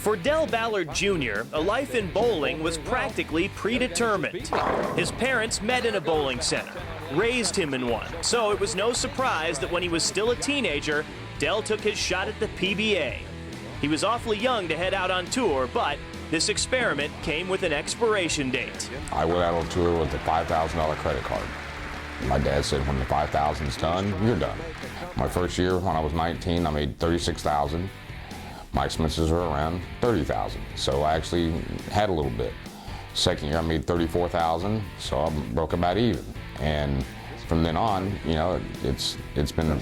For Ballard Jr., a life in bowling was practically predetermined. His parents met in a bowling center, raised him in one, so it was no surprise that when he was still a teenager, Dell took his shot at the PBA. He was awfully young to head out on tour, but this experiment came with an expiration date. I went out on tour with a $5,000 credit card. My dad said, when the $5,000 is done, you're done. My first year, when I was 19, I made $36,000. My expenses were around $30,000, so I actually had a little bit. Second year, I made $34,000, so I broke about even. And from then on, you know, it's been a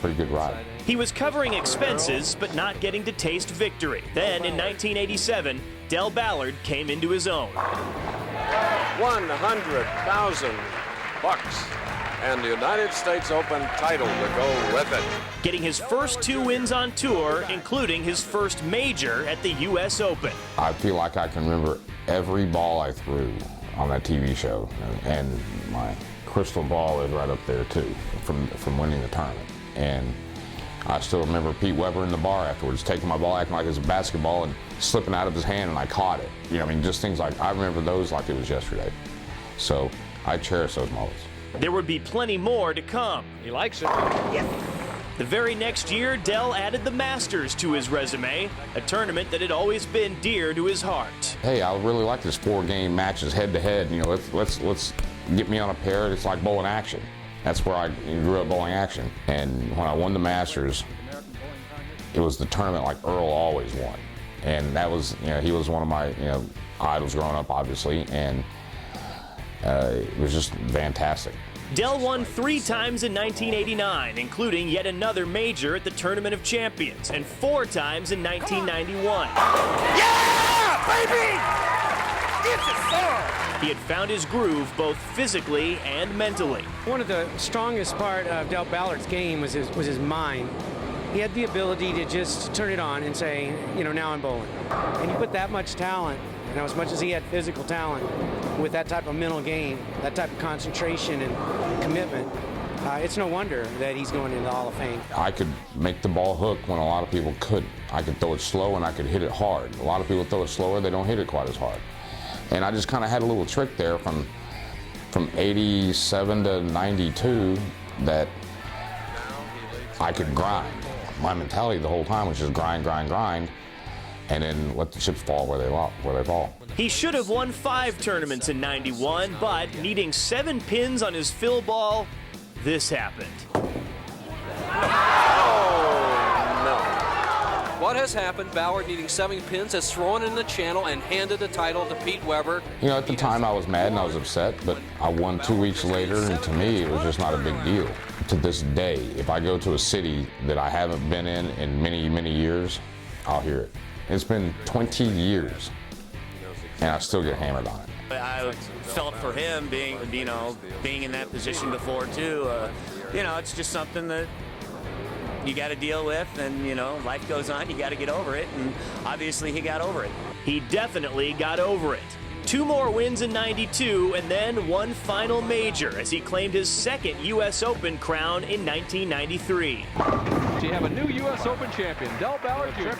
pretty good ride. He was covering expenses, but not getting to taste victory. Then, in 1987, Ballard came into his own. $100,000 and the United States Open title to go with it. Getting his first 2 wins on tour, including his first major at the US Open. I feel like I can remember every ball I threw on that TV show, and my crystal ball is right up there too, from winning the tournament. And I still remember Pete Weber in the bar afterwards, taking my ball, acting like it was a basketball, and slipping out of his hand, and I caught it. You know, I mean, just things like, I remember those like it was yesterday. So I cherish those moments. There would be plenty more to come. He likes it. Yes. The very next year, Dell added the Masters to his resume, a tournament that had always been dear to his heart. Hey, I really like this 4-game matches head-to-head. You know, let's get me on a pair. It's like bowling action. That's where I grew up, bowling action. And when I won the Masters, it was the tournament like Earl always won. And that was, you know, he was one of my, you know, idols growing up, obviously, and it was just fantastic. Dell won 3 times in 1989, including yet another major at the Tournament of Champions, and 4 times in 1991. Yeah, baby! It's a song! He had found his groove both physically and mentally. One of the strongest part of Ballard's game was his mind. He had the ability to just turn it on and say, you know, now I'm bowling. And you put that much talent, and as much as he had physical talent, with that type of mental game, that type of concentration and commitment, it's no wonder that he's going into the Hall of Fame. I could make the ball hook when a lot of people couldn't. I could throw it slow and I could hit it hard. A lot of people throw it slower, they don't hit it quite as hard. And I just kind of had a little trick there from 87 to 92 that I could grind. My mentality the whole time was just grind, and then let the chips fall where they fall. He should have won 5 tournaments in 91, but needing 7 pins on his fill ball, this happened. What has happened? Ballard needing 7 pins has thrown in the channel and handed the title to Pete Weber. You know, at the time I was mad and I was upset, but I won 2 weeks later, and to me it was just not a big deal. To this day, if I go to a city that I haven't been in many years, I'll hear it. It's been 20 years, and I still get hammered on it. I felt for him being in that position before too. You know, it's just something that you got to deal with, and you know, life goes on. You got to get over it, and obviously he got over it. He definitely got over it. 2 more wins in 92, and then 1 final major as he claimed his 2nd U.S. Open crown in 1993. So you have a new U.S. Open champion, Ballard Jr.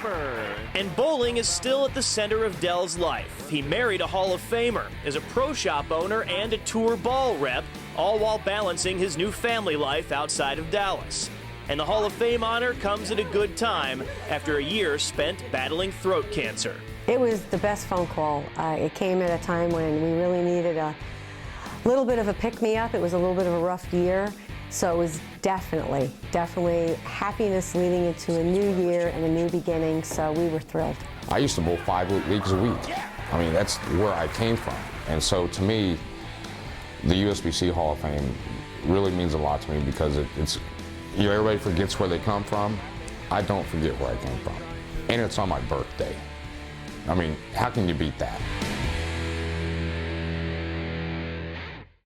And bowling is still at the center of Dell's life. He married a Hall of Famer, is a pro shop owner and a tour ball rep, all while balancing his new family life outside of Dallas. And the Hall of Fame honor comes at a good time after a year spent battling throat cancer. It was the best phone call. It came at a time when we really needed a little bit of a pick-me-up. It was a little bit of a rough year. So it was definitely happiness leading into a new year and a new beginning, so we were thrilled. I used to bowl 5 leagues a week. I mean, that's where I came from. And so to me, the USBC Hall of Fame really means a lot to me because it's, you know, everybody forgets where they come from. I don't forget where I came from. And it's on my birthday. I mean, how can you beat that?